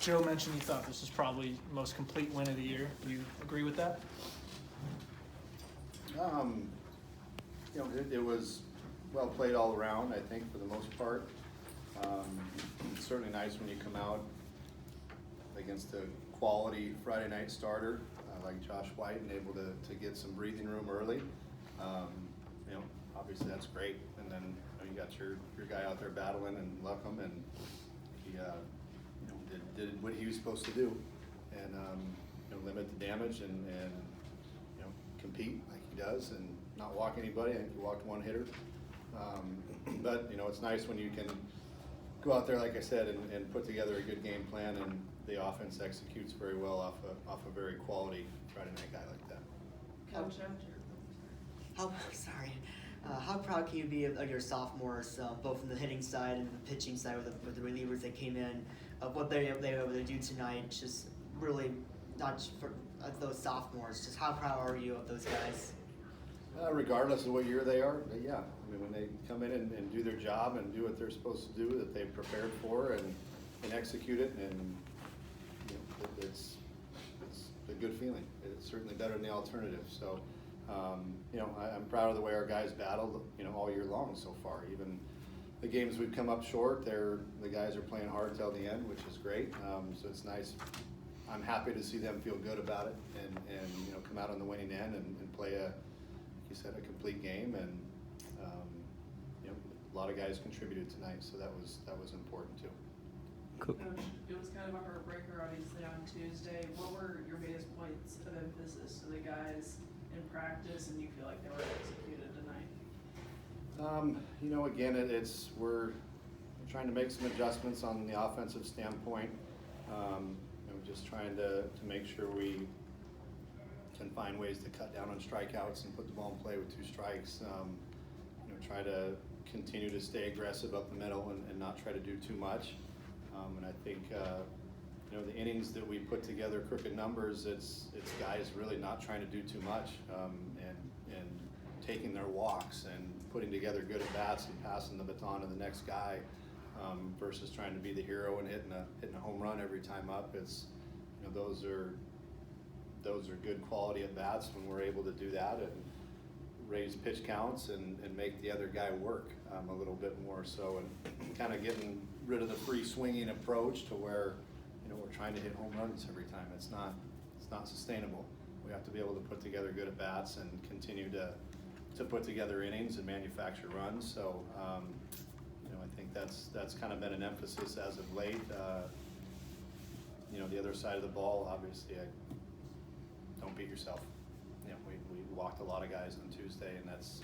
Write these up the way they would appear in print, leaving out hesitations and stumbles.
Joe mentioned he thought this was probably the most complete win of the year. Do you agree with that? It was well played all around, I think, for the most part. It's certainly nice when you come out against a quality Friday night starter like Josh White and able to get some breathing room early. Obviously that's great. And then you got your guy out there battling and Luckham, and he did what he was supposed to do, and limit the damage and compete like he does and not walk anybody. I think he walked one hitter. But it's nice when you can go out there, like I said, and put together a good game plan, and the offense executes very well off a very quality Friday night guy like that. Coach, how proud can you be of your sophomores, both from the hitting side and the pitching side with the relievers that came in, of what they were able to do tonight? Just really, not just for those sophomores, just how proud are you of those guys? Regardless of what year they are, yeah. I mean, when they come in and do their job and do what they're supposed to do, that they've prepared for and execute it, and it's a good feeling. It's certainly better than the alternative. So, I'm proud of the way our guys battled, all year long so far. Even the games we've come up short, the guys are playing hard till the end, which is great. So it's nice. I'm happy to see them feel good about it and come out on the winning end and play like you said, a complete game. And a lot of guys contributed tonight, so that was important too. Coach, it was kind of a heartbreaker, obviously, on Tuesday. What were your biggest points of emphasis to the guys in practice, and you feel like they were executed tonight? Again, we're trying to make some adjustments on the offensive standpoint. Just trying to make sure we can find ways to cut down on strikeouts and put the ball in play with 2 strikes. Try to continue to stay aggressive up the middle and not try to do too much. And I think the innings that we put together, crooked numbers, it's guys really not trying to do too much and taking their walks and putting together good at bats and passing the baton to the next guy, versus trying to be the hero and hitting a home run every time up. It's those are good quality at bats when we're able to do that and raise pitch counts and make the other guy work a little bit more so, and kind of getting rid of the free swinging approach to where we're trying to hit home runs every time. It's not sustainable. We have to be able to put together good at bats and continue to put together innings and manufacture runs. So I think that's kind of been an emphasis as of late. The other side of the ball, obviously, don't beat yourself. We walked a lot of guys on Tuesday, and that's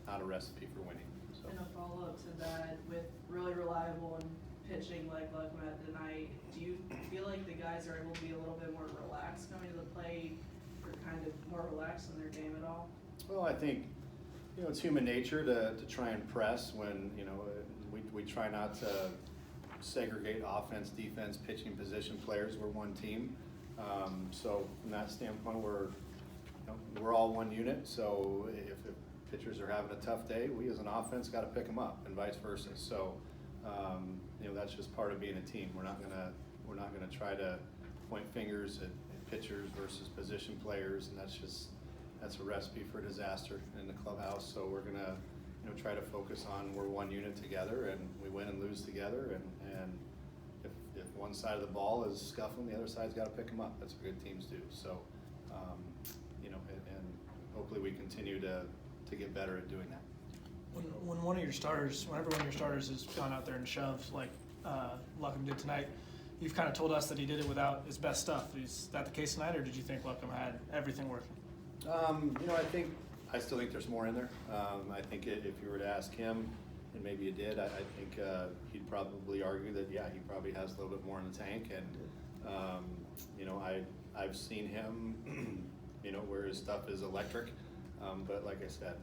not a recipe for winning. So. And a follow-up to that, with really reliable and pitching like Luckham had tonight, do you feel like the guys are able to be a little bit more relaxed coming to the plate, or kind of more relaxed in their game at all? Well, I think it's human nature to try and press when we try not to segregate offense, defense, pitching position players. We're one team. So from that standpoint, we're all one unit. So if pitchers are having a tough day, we as an offense got to pick them up, and vice versa. So that's just part of being a team. We're not gonna try to point fingers at pitchers versus position players, and that's a recipe for disaster in the clubhouse. So we're gonna try to focus on we're one unit together, and we win and lose together. And if one side of the ball is scuffling, the other side's got to pick them up. That's what good teams do. So and hopefully we continue to get better at doing that. Whenever one of your starters has gone out there and shoved like Luckham did tonight, you've kind of told us that he did it without his best stuff. Is that the case tonight, or did you think Luckham had everything working? I still think there's more in there. I think if you were to ask him, and maybe you did, I think he'd probably argue that, yeah, he probably has a little bit more in the tank. And, I've seen him, where his stuff is electric. But like I said,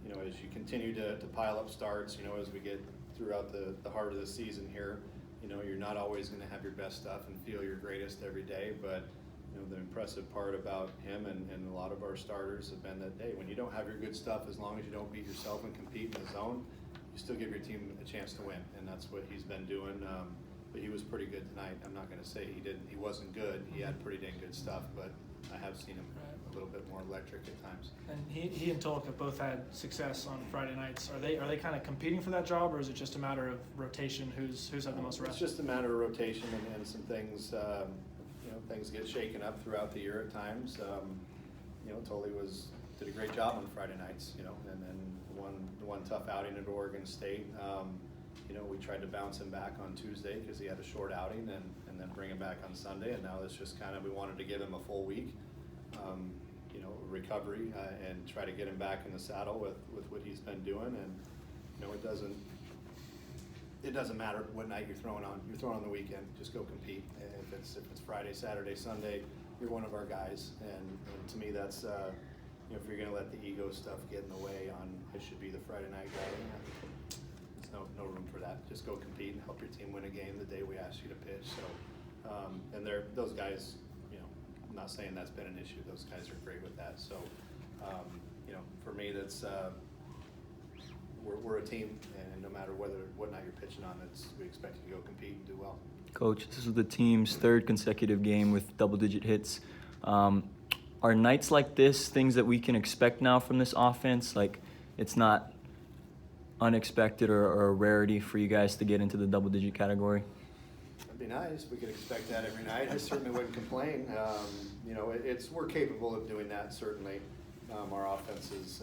as you continue to pile up starts, as we get throughout the heart of the season here, you're not always going to have your best stuff and feel your greatest every day. But the impressive part about him and a lot of our starters have been that, hey, when you don't have your good stuff, as long as you don't beat yourself and compete in the zone, you still give your team a chance to win. And that's what he's been doing. but he was pretty good tonight. I'm not gonna say he wasn't good. He had pretty dang good stuff, but I have seen him a little bit more electric at times. And he and Tolk have both had success on Friday nights. Are they kind of competing for that job, or is it just a matter of rotation? Who's had the most rest? It's just a matter of rotation and some things. Things get shaken up throughout the year at times. Tully did a great job on Friday nights. And then one tough outing at Oregon State. We tried to bounce him back on Tuesday because he had a short outing, and then bring him back on Sunday. And now it's just we wanted to give him a full week. Recovery and try to get him back in the saddle with what he's been doing. And it doesn't matter what night you're throwing on. You're throwing on the weekend. Just go compete. If it's Friday, Saturday, Sunday, you're one of our guys. And to me, that's if you're going to let the ego stuff get in the way on I should be the Friday night guy. There's no room for that. Just go compete and help your team win a game the day we ask you to pitch. So and those guys. I'm not saying that's been an issue. Those guys are great with that. So, for me, that's we're a team, and no matter what night you're pitching on, we expect you to go compete and do well. Coach, this is the team's third consecutive game with double-digit hits. Are nights like this things that we can expect now from this offense? Like, it's not unexpected or a rarity for you guys to get into the double-digit category? That'd be nice. We could expect that every night. I certainly wouldn't complain. We're capable of doing that. Certainly, our offense is.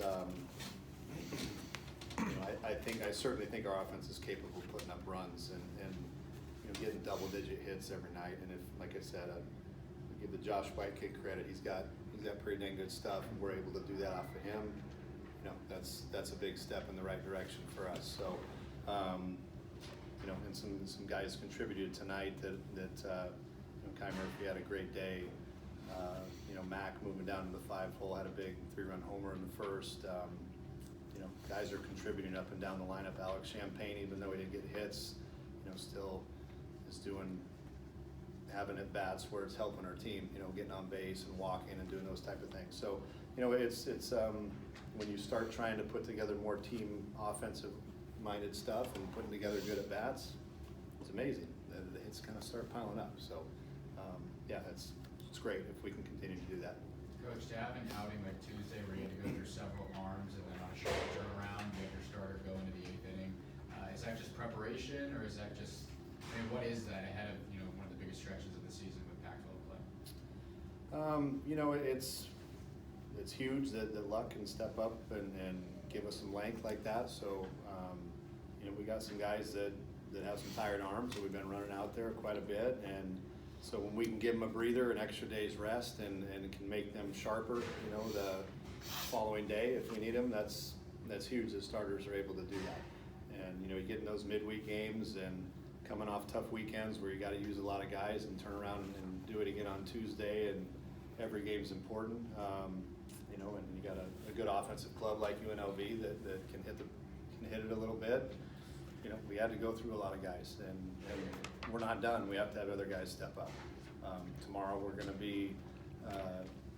I certainly think our offense is capable of putting up runs and getting double-digit hits every night. And if, like I said, I give the Josh White kid credit. He's got pretty dang good stuff, and we're able to do that off of him. That's a big step in the right direction for us. So. And some guys contributed tonight that Kai Murphy had a great day. Mac moving down to the 5-hole had a big 3-run homer in the first. Guys are contributing up and down the lineup. Alex Champagne, even though he didn't get hits, still is having at bats where it's helping our team. Getting on base and walking and doing those type of things. So it's when you start trying to put together more team offensive-minded stuff and putting together good at bats, it's amazing. The hits kind of start piling up. So, it's great if we can continue to do that. Coach, to have an outing like Tuesday where you had to go through several arms and then on a short turnaround, you have your starter go into the 8th inning, is that just preparation, or is that just, what is that ahead of one of the biggest stretches of the season with Pac-12 play? It's huge that Luck can step up and give us some length like that. So, we got some guys that have some tired arms, so we've been running out there quite a bit. And so when we can give them a breather, an extra day's rest, and can make them sharper, the following day if we need them, that's huge that starters are able to do that. And, you get in those midweek games and coming off tough weekends where you got to use a lot of guys and turn around and do it again on Tuesday, and every game's important. And you got a good offensive club like UNLV that can hit it a little bit. We had to go through a lot of guys, and we're not done. We have to have other guys step up. Tomorrow we're going to be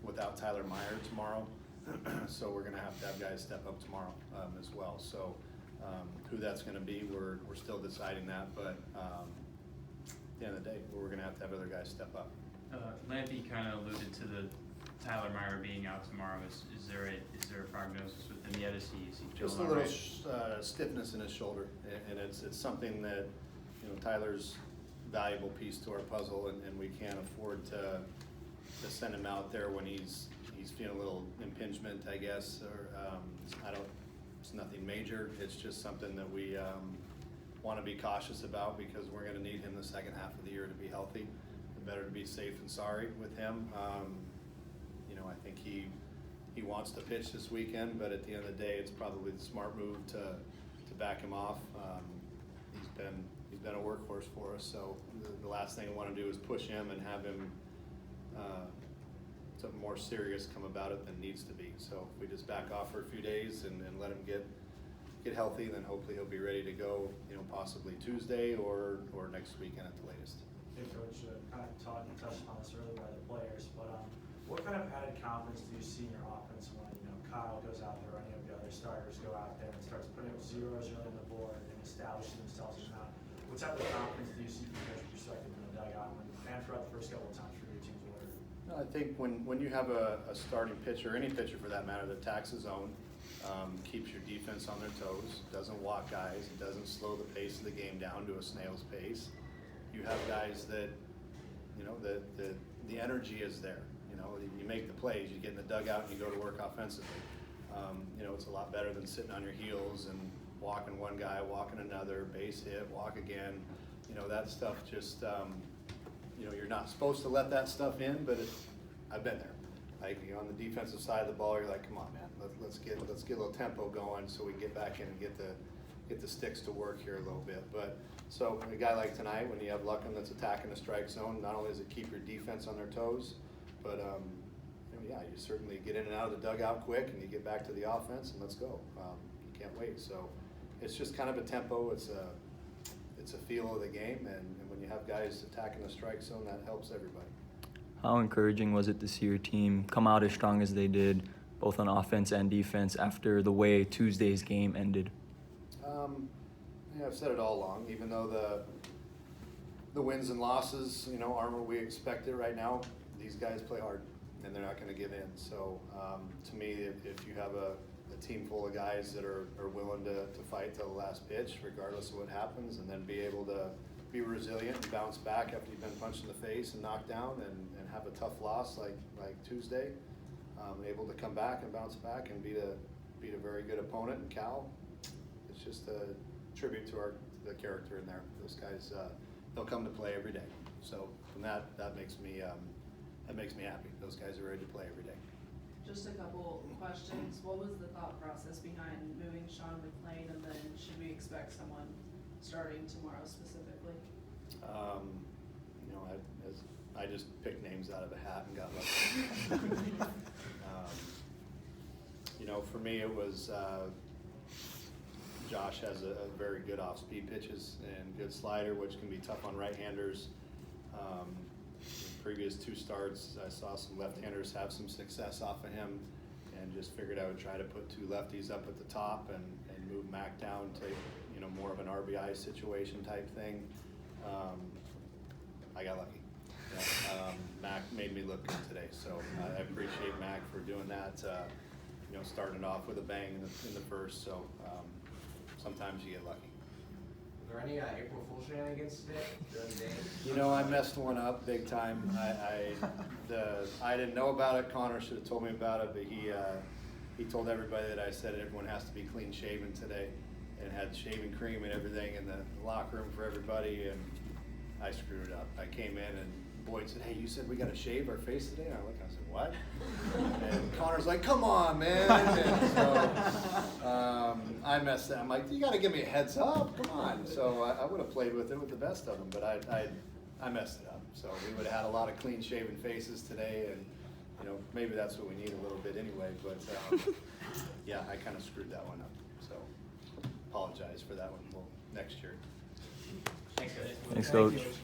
without Tyler Meyer tomorrow, so we're going to have guys step up tomorrow as well. So who that's going to be, we're still deciding that, but at the end of the day, we're going to have other guys step up. Lampy kind of alluded to the Tyler Meyer being out tomorrow. Is there a prognosis with him yet? Is he just a feeling little all right? stiffness in his shoulder, and it's something that Tyler's valuable piece to our puzzle, and we can't afford to send him out there when he's feeling a little impingement, I guess, or it's nothing major. It's just something that we want to be cautious about because we're going to need him the second half of the year to be healthy. Better to be safe than sorry with him. I think he wants to pitch this weekend, but at the end of the day, it's probably the smart move to back him off. He's been a workhorse for us, so the last thing I want to do is push him and have him something more serious come about it than needs to be. So if we just back off for a few days and let him get healthy, then hopefully he'll be ready to go, possibly Tuesday or next weekend at the latest. Hey Coach, kind of touched on this earlier by the players, but what kind of added confidence do you see in your offense when Kyle goes out there or any of the other starters go out there and starts putting up zeros early on the board and establishing themselves? What type of confidence do you see from Coach and throughout the first couple of times for your team's order? No, I think when you have a starting pitcher, any pitcher for that matter, that attacks the zone, keeps your defense on their toes, doesn't walk guys, it doesn't slow the pace of the game down to a snail's pace. You have guys that, you know, the energy is there. You know, you make the plays, you get in the dugout and you go to work offensively. You know, it's a lot better than sitting on your heels and walking one guy, walking another, base hit, walk again. You know, that stuff just, you know, you're not supposed to let that stuff in, but I've been there. Like, you know, on the defensive side of the ball, you're like, come on, man, let's get a little tempo going so we can get back in and get the sticks to work here a little bit. But so a guy like tonight, when you have Luckham that's attacking the strike zone, not only does it keep your defense on their toes, but you know, yeah, you certainly get in and out of the dugout quick, and you get back to the offense, and let's go. You can't wait. So it's just kind of a tempo. It's a feel of the game, and when you have guys attacking the strike zone, that helps everybody. How encouraging was it to see your team come out as strong as they did, both on offense and defense, after the way Tuesday's game ended? Yeah, I've said it all along. Even though the wins and losses, you know, aren't what we expected right now, these guys play hard, and they're not going to give in. So to me, if you have a team full of guys that are willing to fight till the last pitch, regardless of what happens, and then be able to be resilient and bounce back after you've been punched in the face and knocked down, and have a tough loss like Tuesday, able to come back and bounce back and beat a very good opponent in Cal. It's just a tribute to the character in there. Those guys, they'll come to play every day. So from that makes me happy. Those guys are ready to play every day. Just a couple questions. What was the thought process behind moving Sean McLean, and then should we expect someone starting tomorrow specifically? You know, I just picked names out of a hat and got lucky. You know, for me it was Josh has a very good off-speed pitches and good slider, which can be tough on right-handers. In previous two starts, I saw some left-handers have some success off of him, and just figured I would try to put two lefties up at the top and move Mac down to, you know, more of an RBI situation type thing. I got lucky. Yeah, Mac made me look good today, so I appreciate Mac for doing that. You know, starting off with a bang in the first, so sometimes you get lucky. Were there any April Fool's shenanigans today during the game? You know, I messed one up big time. I didn't know about it. Connor should have told me about it, but he told everybody that I said everyone has to be clean shaven today, and had shaving cream and everything in the locker room for everybody, and I screwed it up. I came in and Boyd said, "Hey, you said we got to shave our face today?" And I looked, I said, "What?" And Connor's like, "Come on, man." And so I messed that. I'm like, "You got to give me a heads up. Come on." So I would have played with it with the best of them, but I messed it up. So we would have had a lot of clean shaven faces today, and you know, maybe that's what we need a little bit anyway. But yeah, I kind of screwed that one up. So apologize for that one. Well, next year. Thanks, guys. Thanks, Coach.